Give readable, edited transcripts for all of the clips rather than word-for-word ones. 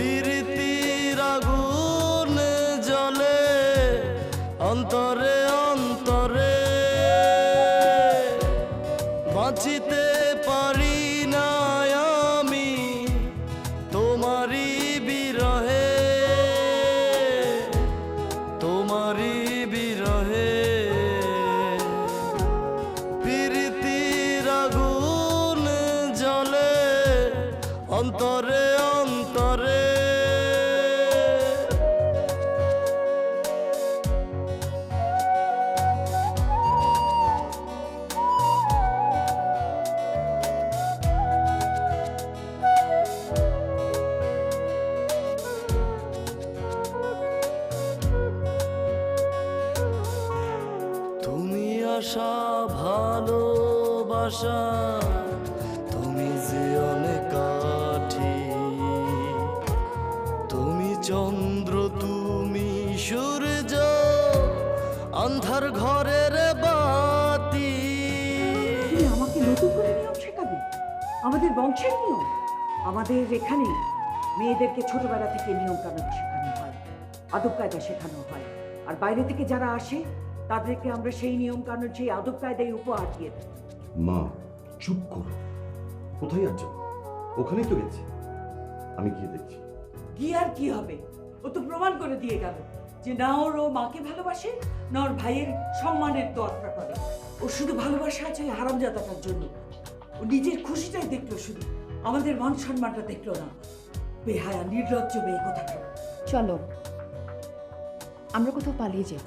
প্রীতির আগুন জ্বলে অন্তরে অন্তরে, বাঁচিতে পারি না আমি তোমারই বিরহে, তোমারই বিরহে। প্রীতির আগুন জ্বলে অন্তরে অন্তরে। তুমি আশা ভালোবাসা, তুমি যে অনেক কাঠি, তুমি চন্দ্র তুমি সূর্য, অন্ধার ঘরের বাতি। তুমি আমাকে নতুন করে নিয়ম শেখাবে? আমাদের বংশের নিয়ম? আমাদের এখানে মেয়েদেরকে ছোটবেলা থেকে নিয়ম কানুন শেখানো হয়, আদব কায়দা শেখানো হয়, আর বাইরে থেকে যারা আসে তাদেরকে আমরা সেই নিয়ম কানুন সেই আদব কায়দায় উপহার দিয়ে দেয়। মা চুপ করো, কোথায় যাচ্ছ? ওখানেই তো গেছি, আমি গিয়ে দেখছি। কি আর কি হবে, ও তো প্রমাণ করে দিয়ে গেল যে না ওর ও মাকে ভালোবাসে, না ওর ভাইয়ের সম্মানের তোয়াক্কা করে। ও শুধু ভালোবাসা আছে ওই হারামজাদাটার জন্য। ও নিজের খুশিটাই দেখলো, শুধু আমাদের মান সম্মানটা দেখলো না। বেহায়া নির্লজ্জ মেয়ে কোথাকার। চলো আমরা কোথাও পালিয়ে যাই।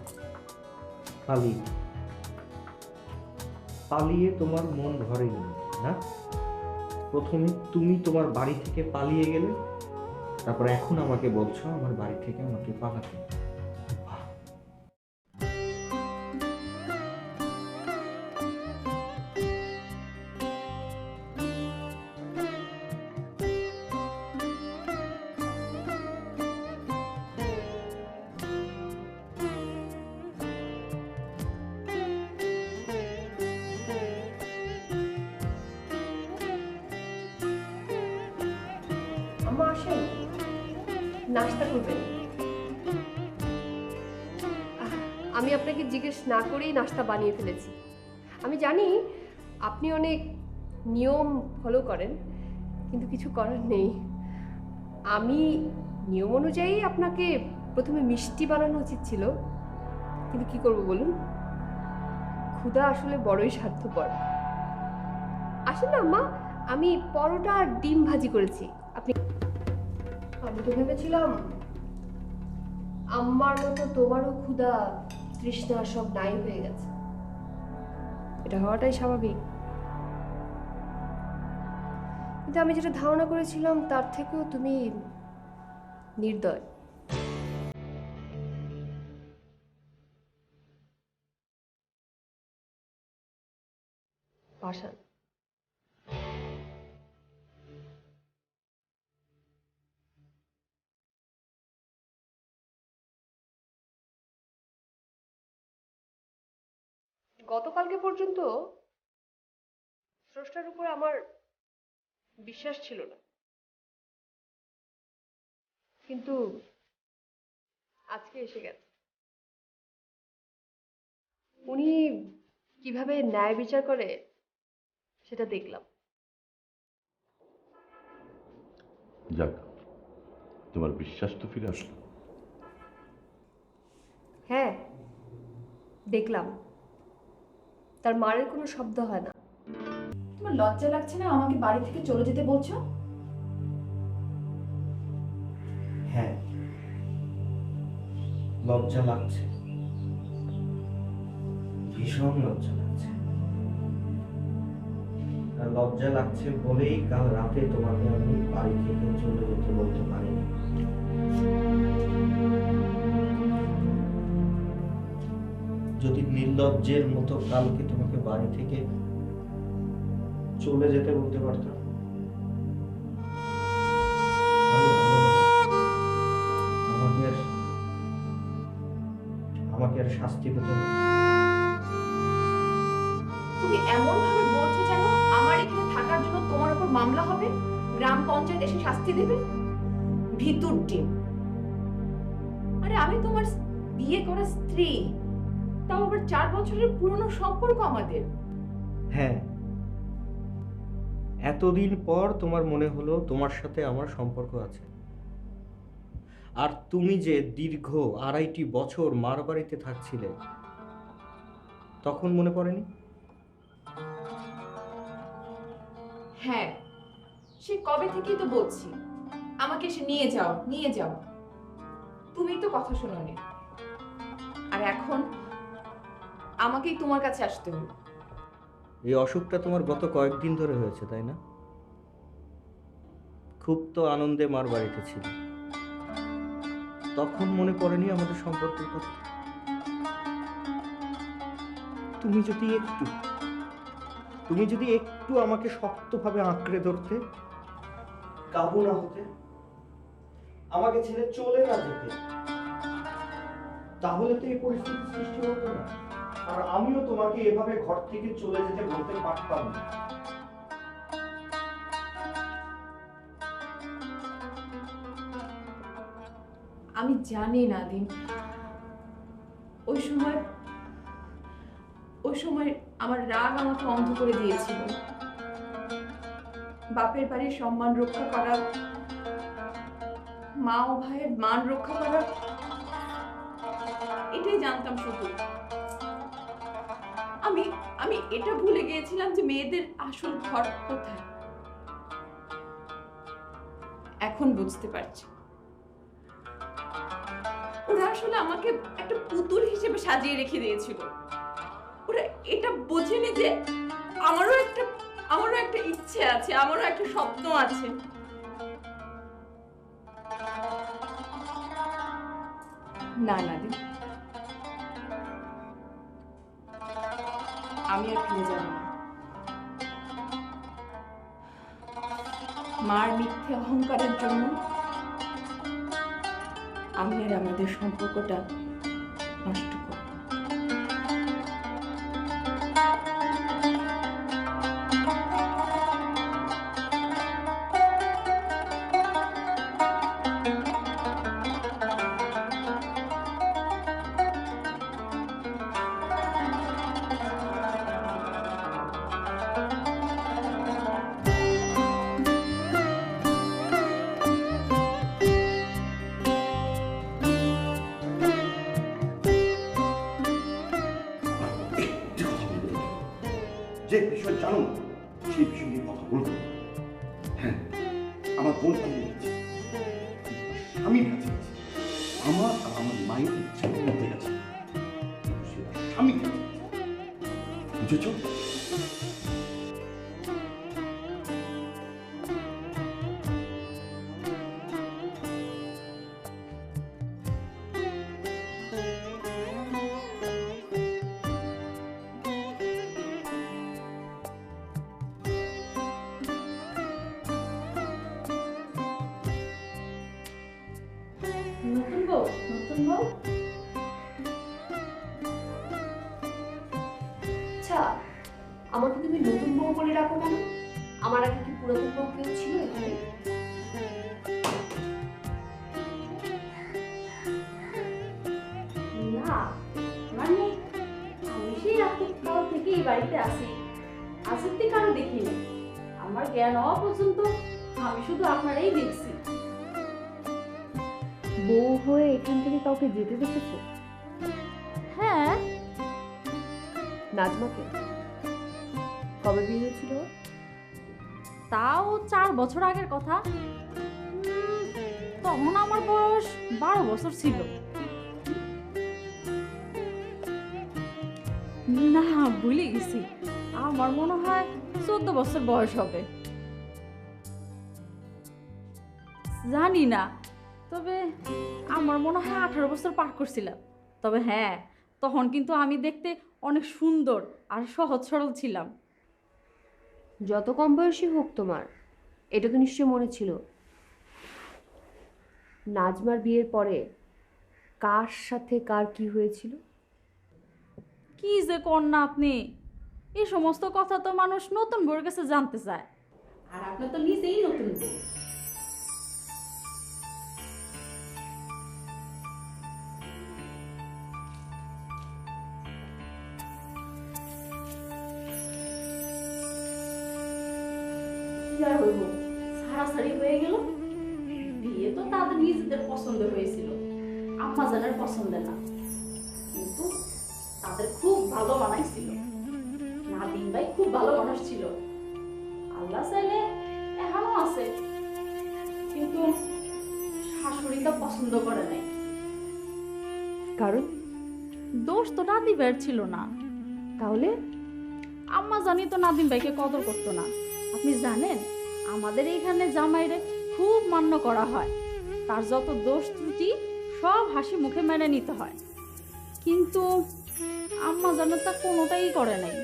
পালিয়ে তোমার মন ভরেনি না? প্রথমে তুমি তোমার বাড়ি থেকে পালিয়ে গেলে, তারপর এখন আমাকে বলছো আমার বাড়ি থেকে আমাকে পালাতে। আম্মা আসেন, নাস্তা করবেন। আমি আপনাকে জিজ্ঞেস না করেই নাস্তা বানিয়ে ফেলেছি। আমি জানি আপনি অনেক নিয়ম ফলো করেন, কিন্তু কিছু করার নেই। আমি নিয়ম অনুযায়ী আপনাকে প্রথমে মিষ্টি বানানো উচিত ছিল, কিন্তু কি করব বলুন, ক্ষুধা আসলে বড়ই স্বার্থপর। আসেন না আম্মা, আমি পরোটা আর ডিম ভাজি করেছি। আমি তো ভেবেছিলাম আম্মার মতো তোমারও ক্ষুধা তৃষ্ণা সব নাই হয়ে গেছে, এটা হওয়াটাই স্বাভাবিক। কিন্তু আমি যেটা ধারণা করেছিলাম তার থেকেও তুমি নির্দয়। পাষাণ। গতকালকে পর্যন্ত স্রষ্টার উপর আমার বিশ্বাস ছিল না, কিন্তু আজকে এসে গেছে। উনি কিভাবে ন্যায় বিচার করে সেটা দেখলাম। যাক, তোমার বিশ্বাস তো ফিরে আসলো। হ্যাঁ, দেখলাম তার মারের কোনো শব্দ হয় না। তোমার লজ্জা লাগছে না আমাকে বাড়ি থেকে চলে যেতে বলছো? হ্যাঁ, লজ্জা লাগছে, ভীষণ লজ্জা লাগছে। আর লজ্জা লাগছে বলেই কাল রাতে তোমাকে আমি বাড়ি থেকে চলে যেতে বলতে পারিনি। যদি নির্লজ্জের মতো কালকে তোমাকে বাড়ি থেকে চলে যেতে বলতে পারতাম, আমাকে আর শাস্তি পেতে হবে। তুমি এমন ভাবে বলছো যেন আমার এখানে থাকার জন্য তোমার উপর মামলা হবে, গ্রাম পঞ্চায়েত এসে শাস্তি দেবে। ভিতুর ডিম। আরে আমি তোমার বিয়ে করা স্ত্রী, তাও আবার 4 বছরের পুরনো সম্পর্ক আমাদের। হ্যাঁ, এতদিন পর তোমার মনে হলো তোমার সাথে আমার সম্পর্ক আছে। আর তুমি যে দীর্ঘ 2.5 বছর মার বাড়িতে থাকছিলে, তখন মনে পড়েনি? হ্যাঁ, সে কবে থেকেই তো বলছি আমাকে এসে নিয়ে যাও নিয়ে যাও, তুমি তো কথা শোনোনি। আর এখন আমাকেই তোমার কাছে আসতে হলো। এই অসুখটা তোমার গত কয়েকদিন ধরে হয়েছে, তাই না? খুব তো আনন্দে মার বাড়িতে ছিল, তখন মনে পড়েনি আমাদের সম্পর্কের কথা? তুমি যদি একটু আমাকে শক্তভাবে আঁকড়ে ধরতে, কাবু না হতে, আমাকে ছেড়ে চলে না যেতে, তাহলে তো এই পরিস্থিতির সৃষ্টি হতো না। আর আমিও তোমাকে এভাবে ঘর থেকে চলে যেতে বলতে পারতাম না। আমি জানি নাদিম, ওই সময় আমার রাগ আমাকে অন্ধ করে দিয়েছিল। বাপের বাড়ির সম্মান রক্ষা করা, মা ও ভাইয়ের মান রক্ষা করা, এটাই জানতাম শুধু। আমি এটা ভুলে গিয়েছিলাম যে মেয়েদের আসল ঘর কোথায়। এখন বুঝতে পারছি, ওরা আসলে আমাকে একটা পুতুল হিসেবে সাজিয়ে রেখে দিয়েছিল। ওরা এটা বোঝেনি যে আমারও একটা ইচ্ছে আছে, আমারও একটা স্বপ্ন আছে। না নাদিম, আমি আর ফিরে যাব না। মার মিথ্যে অহংকারের জন্য আমি আর আমাদের সম্পর্কটা নষ্ট করব না। যে বিষয় জানো না, সেই বিষয় নিয়ে কথা বলবো না। হ্যাঁ, আমার বোন পালিয়ে গেছে, স্বামীর কাছে গেছে, আমার আর আমার মায়ের ইচ্ছা মধ্যে গেছে, কিন্তু সে তার স্বামীর কাছে গেছে। বুঝেছ? নতুন বউ আচ্ছা, আমাকে তুমি নতুন বউ বলে রাখো কেন? আমার আগে কি পুরাতন বউ কেউ ছিল এখানে? না, মানে আমি সেই রাত্রিকাল থেকে এই বাড়িতে আসি, আসতে কারো দেখিনি। আমার জ্ঞান হওয়া পর্যন্ত আমি শুধু আপনারাই দেখছি। বউ হয়ে এখান থেকে কাউকে যেতে দেখেছো? হ্যাঁ, নাজমাকে? কবে বিয়ে হয়েছিল ওর? তাও 4 বছর আগের কথা। তখন আমার বয়স 12 বছর ছিল। না, ভুলে গেছি, আমার মনে হয় 14 বছর বয়স হবে। জানি না, তবে আমার মনে হয় 18 বছর পার করছিলাম। তবে হ্যাঁ, তখন কিন্তু আমি দেখতে অনেক সুন্দর আর সহজ সরল ছিলাম। যত কম বয়সী হোক তোমার, এটা তো নিশ্চয় মনে ছিল। নাজমার বিয়ের পরে কার সাথে কার কি হয়েছিল? কি যে কন্যা আপনি, এই সমস্ত কথা তো মানুষ নতুন বউয়ের কাছে জানতে চায়। আর আপনি তো নিজেই নতুন বউ। আর হইব, সারাসারি হয়ে গেল। বিয়ে তো তাদের নিজেদের পছন্দ হয়েছিল, আম্মাজানের পছন্দের না, কিন্তু তাদের খুব ভালো মানাইছিল। নাদিম ভাই খুব ভালো মানুষ ছিল, আল্লাহ চাইলে এখনো আছে, কিন্তু শাশুড়িটা পছন্দ করে নাই। কারণ দোষ তো নাদিম ভাইয়ের ছিল না, তাহলে আম্মা জানি তো নাদিম ভাইকে কদর করতো না। আপনি জানেন আমাদের এইখানে জামাইরে খুব মান্য করা হয়, তার যত দোষ ত্রুটি সব হাসি মুখে মেনে নিতে হয়, কিন্তু আম্মা জানে তা কোনোটাই করে নাই।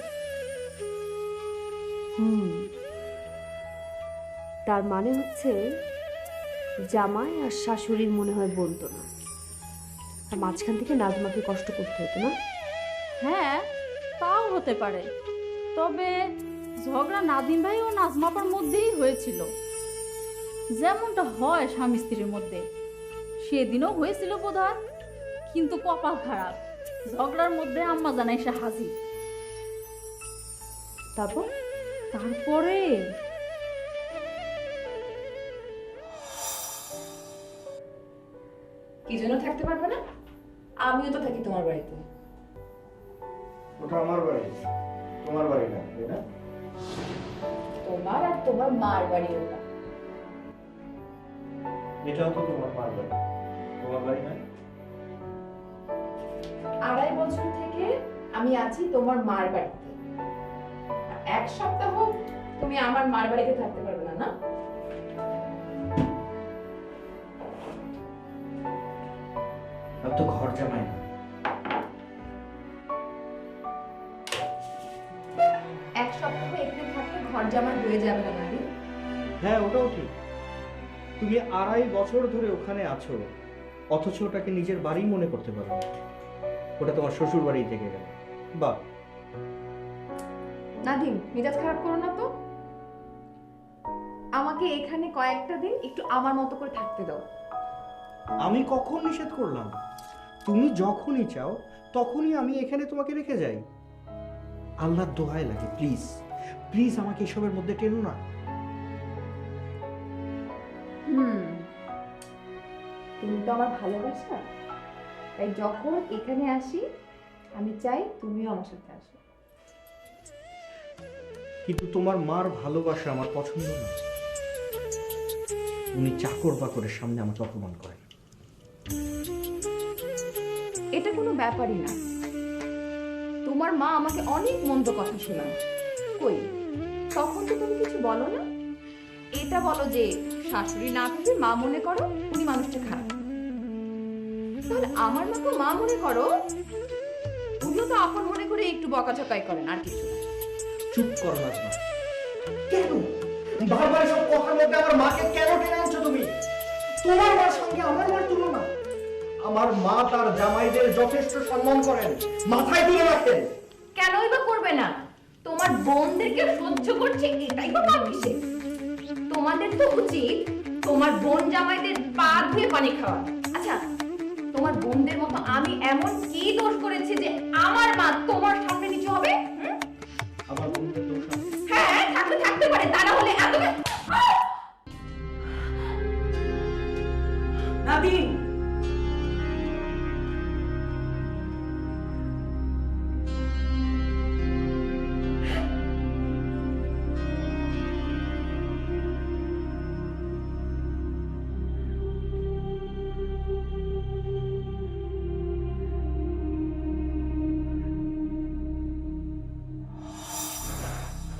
তার মানে হচ্ছে জামাই আর শাশুড়ির মনে হয় বলতো না, আর মাঝখান থেকে নাজমাকে কষ্ট করতে হতো না। হ্যাঁ, তাও হতে পারে, তবে ঝগড়া নাদিম ভাই ও নাজমাপার মধ্যেই হয়েছিল, যেমনটা হয় স্বামী স্ত্রীর মধ্যে। সেদিনও হয়েছিল বোধহয়, কিন্তু কপাল খারাপ, ঝগড়ার মধ্যে আম্মা জানাই সে হাজির। তারপরে কি জন্য থাকতে পারবে না? আমিও তো থাকি তোমার বাড়িতে। ওটা আমার বাড়ি, তোমার বাড়ি না, তাই না? তোমার আর তোমার মার বাড়ি ওটা। এটাও তো তোমার মার বাড়ি, তোমার বাড়ি না? 2.5 বছর থেকে আমি আছি তোমার মার বাড়িতে, আর 1 সপ্তাহ তুমি আমার মার বাড়িতে থাকতে পারবে না, না? আমি তো ঘর জামাই না। 1 সপ্তাহ এখানে থাকলে ঘর জামাই হয়ে যাবে না নারী। হ্যাঁ, ওটাও ঠিক। তুমি 2.5 বছর ধরে ওখানে আছো, অথচ ওটাকে নিজের বাড়ি মনে করতে পারো না। ওটা তোমার শ্বশুর বাড়ি থেকে গেল। বাহ, নাদিম, মেজাজ খারাপ করো না তো। আমাকে এখানে কয়েকটা দিন একটু আমার মতো করে থাকতে দাও। আমি কখন নিষেধ করলাম? তুমি যখনই চাও তখনই আমি এখানে তোমাকে রেখে যাই। আল্লাহর দোহাই লাগে, প্লিজ প্লিজ আমাকে এসবের মধ্যে টেনো না। তুমি তো আমার ভালোবাসা, তাই যখন এখানে আসি আমি চাই তুমিও আমার সাথে আসো। কিন্তু তোমার মার ভালোবাসা আমার পছন্দ না। উনি চাকর বাকরের সামনে আমাকে অপমান করেন। এটা কোনো ব্যাপারই না। তোমার মা আমাকে অনেক মন্দ কথা শোনায়, কই তখন তো তুমি কিছু বলো না। এটা বলো যে শাশুড়ি না ভেবে মা মনে করো উনি মানুষটা খারাপ। তাহলে আমার মাকে মা মনে করো, উনিও তো আপন মনে করে একটু বকাঝকাই করেন, আর কিছু না। চুপ করো নাজমা। কেন বারবার সব কথার মধ্যে আমার মাকে কেন টেনে আনছো তুমি? তোমার মার সঙ্গে আমার মার তুলনা? আমার মা তার জামাইদের যথেষ্ট সম্মান করেন, মাথায় তুলে রাখেন। কেনই বা করবে না? তোমার বোনদেরকে সহ্য করছে, এটাই বা পাপ কিসে? তোমাদের তো উচিত তোমার বোন জামাইদের পা ধুয়ে পানি খাওয়া। আচ্ছা, তোমার বোনদের মতো আমি এমন কি দোষ করেছি যে আমার মা তোমার সামনে নিচু হবে? আমার বোনদের দোষ আছে। হ্যাঁ, থাকতে পারে, তা না হলে এত নাদিম,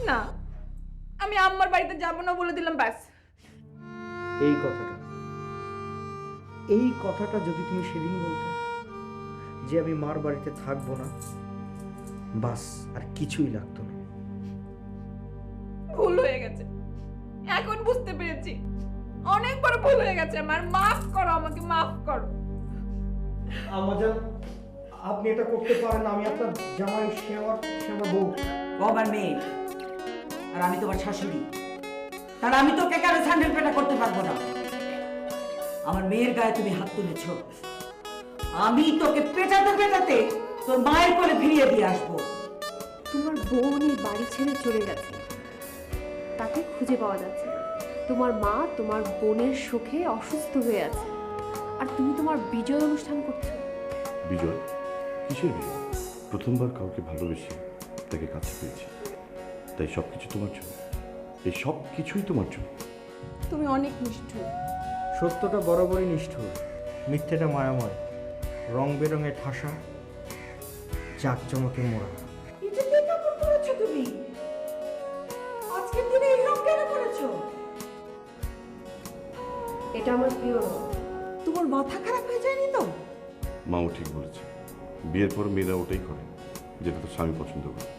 না, আমি আম্মার বাড়িতে যাবো না বলে দিলাম, ব্যাস। এই কথাটা যদি তুমি সেদিন বলতে যে আমি মার বাড়িতে থাকবো না, বাস আর কিছুই লাগতো না। ভুল হয়ে গেছে, এখন বুঝতে পেরেছি অনেক বড় ভুল হয়ে গেছে আমার। মাফ করো আমাকে, মাফ করো। আমাজন, আপনি এটা করতে পারেন না। আমি আপনার জামাই সেবা বউ। ও আমার মেয়ে, আর আমি তোমার শাশুড়ি, তাহলে আমি তোকে কেন স্যান্ডেল পেটা করতে পারবো না? আমার মেয়ের গায়ে তুমি হাত তুলেছ, আমি তোকে পেটাতে পেটাতে তোর মায়ের কোলে ফিরিয়ে দিয়ে আসবো। তোমার বোন এই বাড়ি ছেড়ে চলে গেছে, তাকে খুঁজে পাওয়া যাচ্ছে না। তোমার মা তোমার বোনের শোকে অসুস্থ হয়ে আছে, আর তুমি তোমার বিজয় অনুষ্ঠান করছো। বিজয়? কিসের বিজয়? প্রথমবার কাউকে ভালোবেসে তাকে কাছে পেয়েছি, তাই সব কিছু তোমার জন্য। এই সব কিছুই তোমার জন্য। তুমি অনেক নিষ্ঠুর। সত্যটা বরাবরই নিষ্ঠুর, মিথ্যেটা মায়াময়, রং বেরঙে ঠাসা, জাঁকজমকে মোড়া। এটা কি কাপড় পরেছো তুমি? আজকের দিনে এই রং কেন পরেছো? এটা আমার প্রিয় রং। তোমার মাথা খারাপ হয়ে যায়নি তো? মাও ঠিক বলেছে, বিয়ের পর মেয়েরা ওটাই করে যেটা তো স্বামী পছন্দ করে।